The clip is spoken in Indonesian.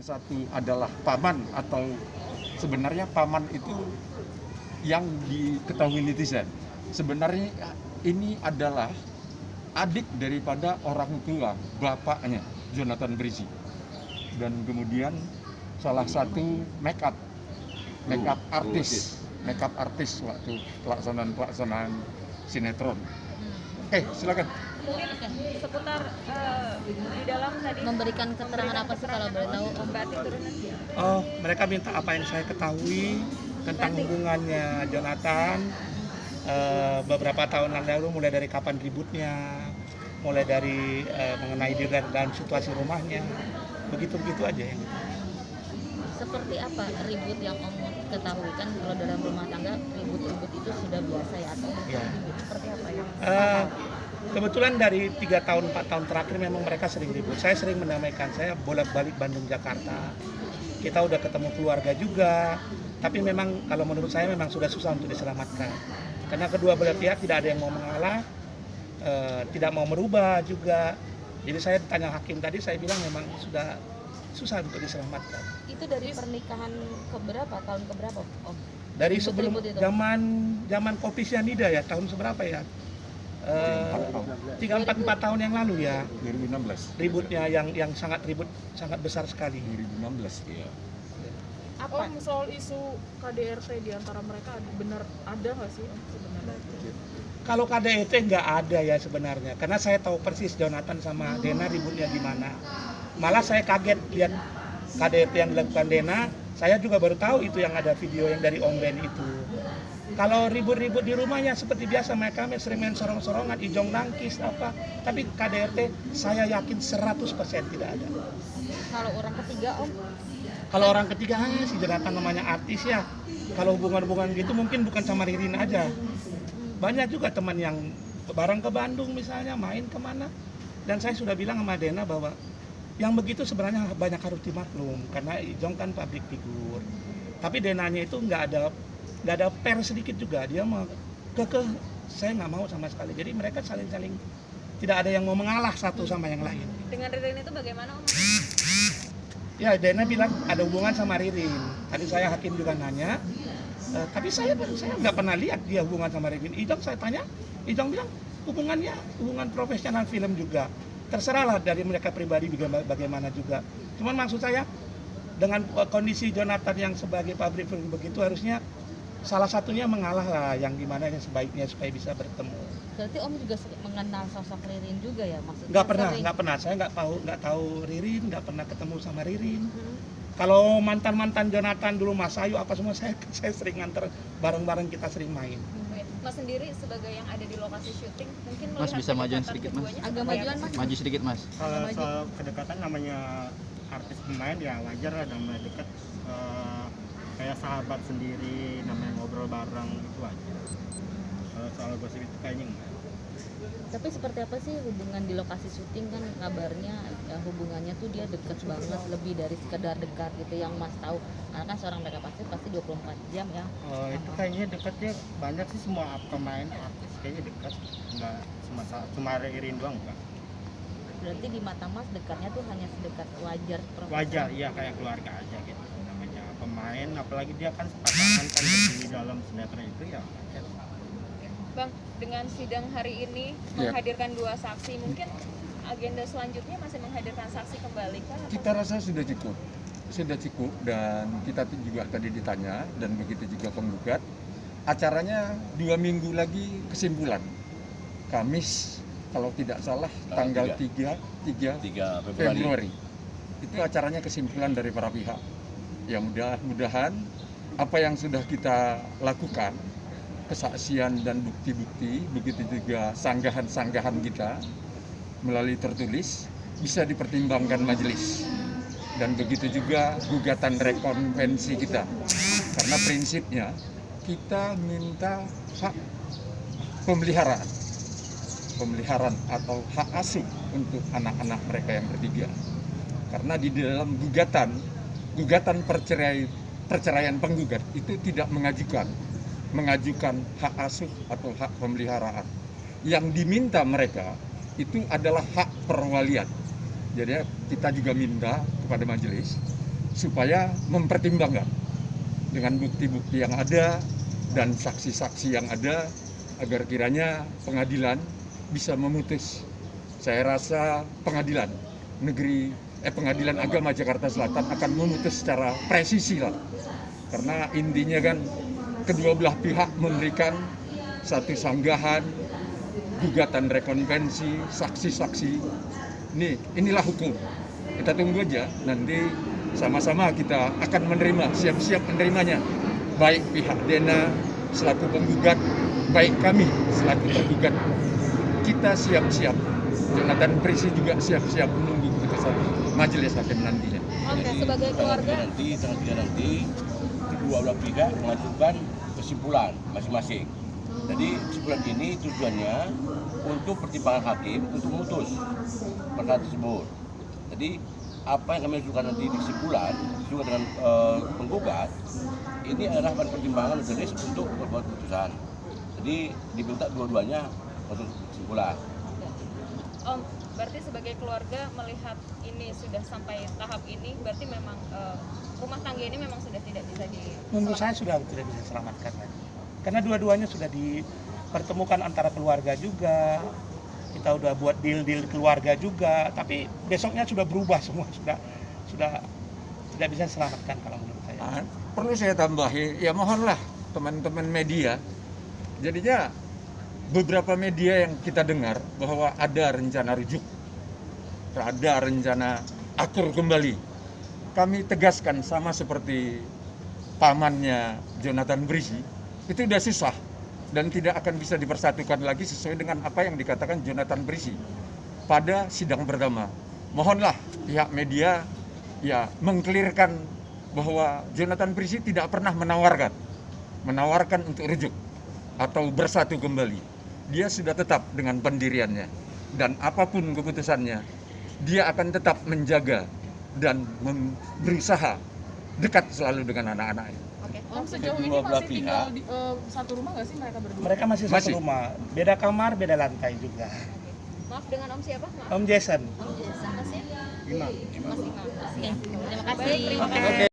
satu adalah paman, atau sebenarnya paman itu yang diketahui netizen. Sebenarnya ini adalah adik daripada orang tua bapaknya, Jonathan Brisi. Dan kemudian salah satu make up artis waktu pelaksanaan sinetron. Silakan. Mungkin seputar di dalam tadi Memberikan keterangan apa sih kalau boleh tahu? Om Batik turunan. Mereka minta apa yang saya ketahui tentang hubungannya Jonathan beberapa tahun yang lalu, mulai dari kapan ributnya, mulai dari mengenai diri dan situasi rumahnya, begitu aja yang gitu. Seperti apa ribut yang Om ketahui? Kan kalau dalam rumah tangga ribut-ribut itu sudah biasa ya, atau Ya. ribut seperti apa ya? Kebetulan dari 3 tahun 4 tahun terakhir memang mereka sering ribut. Saya sering mendamaikan, saya bolak-balik Bandung Jakarta. Kita udah ketemu keluarga juga, tapi memang kalau menurut saya memang sudah susah untuk diselamatkan. Karena kedua belah pihak tidak ada yang mau mengalah, tidak mau merubah juga. Jadi saya tanya hakim tadi, saya bilang memang sudah susah untuk diselamatkan. Itu dari pernikahan keberapa? Tahun keberapa, Om? Dari sebelum Ribut-ribut itu? zaman kopi sianida ya, tahun seberapa ya? 3-4 tahun yang lalu ya. 2016. Ributnya yang sangat besar sekali. 2016 ya. Apa? Om, soal isu KDRT di antara mereka benar ada nggak sih Om sebenarnya? Kalau KDRT nggak ada ya sebenarnya, karena saya tahu persis Jonathan sama Dena ributnya gimana. Malah saya kaget lihat KDRT yang dilakukan Dena, saya juga baru tahu itu yang ada video yang dari Om Ben itu. Kalau ribut-ribut di rumahnya seperti biasa, mereka sering main sorong-sorongan, ijong nangkis apa. Tapi KDRT saya yakin 100% tidak ada. Kalau orang ketiga, Om? Kalau orang ketiga si Jonathan namanya artis ya. Kalau hubungan-hubungan gitu mungkin bukan sama Ririn aja. Banyak juga teman yang bareng ke Bandung misalnya, main kemana. Dan saya sudah bilang sama Dena bahwa yang begitu sebenarnya banyak harus dimaklum, karena Ijong kan public figure. Tapi Denanya itu nggak ada per sedikit juga, dia mau saya nggak mau sama sekali. Jadi mereka saling tidak ada yang mau mengalah satu sama yang lain. Dengan Ririn itu bagaimana, Om? Ya, Dena bilang ada hubungan sama Ririn. Tadi saya hakim juga nanya, tapi saya nggak pernah lihat dia hubungan sama Ririn. Ijong saya tanya, Ijong bilang hubungan profesional film juga. Terserahlah dari mereka pribadi bagaimana juga. Cuman maksud saya dengan kondisi Jonathan yang sebagai public figure begitu, harusnya salah satunya mengalah lah, yang gimana yang sebaiknya supaya bisa bertemu. Berarti Om juga mengenal sosok Ririn juga ya, maksudnya? Nggak pernah. Saya nggak tahu Ririn, nggak pernah ketemu sama Ririn. Kalau mantan Jonathan dulu, Mas Ayu apa semua, saya sering nganter bareng-bareng, kita sering main. Mas sendiri sebagai yang ada di lokasi syuting, mungkin Mas melihat bisa majuin kedekatan sedikit, Mas? keduanya Agak seperti majuan, apa? Mas. Maju sedikit, Mas. Kalau soal kedekatan, namanya artis pemain ya wajar lah, namanya dekat, kayak sahabat sendiri, namanya ngobrol bareng itu aja. Kalau soal gosip itu kayaknya enggak. Tapi seperti apa sih hubungan di lokasi syuting? Kan kabarnya ya, hubungannya tuh dia dekat banget, lebih dari sekedar dekat gitu yang Mas tahu. Karena kan seorang makeup artist pasti 24 jam ya. Itu kayaknya dekatnya banyak sih, semua pemain artis kayaknya dekat, enggak cuma Ririn doang enggak. Berarti di mata Mas dekatnya tuh hanya sedekat wajar profesional. Wajar, iya, kayak keluarga aja gitu. Namanya pemain, apalagi dia kan pasangan kan di dalam sinetron itu ya wajar. Bang, dengan sidang hari ini Ya. menghadirkan 2 saksi, mungkin agenda selanjutnya masih menghadirkan saksi kembali kan? Atau Kita rasa sudah cukup, dan kita juga tadi ditanya, dan begitu juga penggugat. Acaranya 2 minggu lagi kesimpulan. Kamis kalau tidak salah tanggal 3 Februari. Itu acaranya kesimpulan dari para pihak. Ya mudah-mudahan apa yang sudah kita lakukan, kesaksian dan bukti-bukti, begitu juga sanggahan-sanggahan kita melalui tertulis, bisa dipertimbangkan majelis. Dan begitu juga gugatan rekonvensi kita. Karena prinsipnya kita minta hak pemeliharaan atau hak asuh untuk anak-anak mereka yang bertiga. Karena di dalam gugatan perceraian penggugat itu tidak mengajukan hak asuh atau hak pemeliharaan. Yang diminta mereka itu adalah hak perwalian. Jadi kita juga minta kepada majelis supaya mempertimbangkan dengan bukti-bukti yang ada dan saksi-saksi yang ada agar kiranya pengadilan bisa memutus. Saya rasa pengadilan agama Jakarta Selatan akan memutus secara presisi lah. Karena intinya kan kedua belah pihak memberikan satu sanggahan, gugatan rekonvensi, saksi-saksi. Inilah hukum. Kita tunggu aja, nanti sama-sama kita akan menerima, siap-siap menerimanya. Baik pihak Dena selaku penggugat, baik kami selaku tergugat. Kita siap-siap. Jonathan Prisi juga siap-siap menunggu keputusan majelis hakim nantinya. Oke, sebagai keluarga Tanggal 3 nanti kedua belah pihak mengajukan kesimpulan masing-masing. Jadi kesimpulan ini tujuannya untuk pertimbangan hakim untuk memutus perkara tersebut. Jadi apa yang kami ajukan nanti di kesimpulan juga dengan penggugat ini adalah bahan pertimbangan majelis untuk membuat keputusan. Jadi diminta dua-duanya untuk kesimpulan. Om, berarti sebagai keluarga melihat ini sudah sampai tahap ini, berarti memang rumah tangga ini memang sudah tidak bisa Menurut saya sudah tidak bisa diselamatkan lagi. Karena dua-duanya sudah dipertemukan antara keluarga juga. Kita udah buat deal-deal keluarga juga, tapi besoknya sudah berubah semua, sudah tidak bisa diselamatkan kalau menurut saya. Perlu saya tambahi, ya mohonlah teman-teman media. Jadinya beberapa media yang kita dengar bahwa ada rencana rujuk, ada rencana akur kembali. Kami tegaskan sama seperti pamannya Jonathan Prisi, itu udah susah dan tidak akan bisa dipersatukan lagi sesuai dengan apa yang dikatakan Jonathan Prisi pada sidang pertama. Mohonlah pihak media ya mengklirkan bahwa Jonathan Prisi tidak pernah menawarkan untuk rujuk atau bersatu kembali. Dia sudah tetap dengan pendiriannya dan apapun keputusannya dia akan tetap menjaga dan berusaha dekat selalu dengan anak-anaknya. Oke. Om, sejauh ini Kedua belah masih tinggal pihak. di satu rumah nggak sih mereka berdua? Mereka masih satu Masih. rumah, beda kamar, beda lantai juga. Maaf, dengan Om siapa? Maaf. Om Jason. Om Jason, Mas ya? Imam. Oke, terima kasih. Baik, terima kasih. Oke.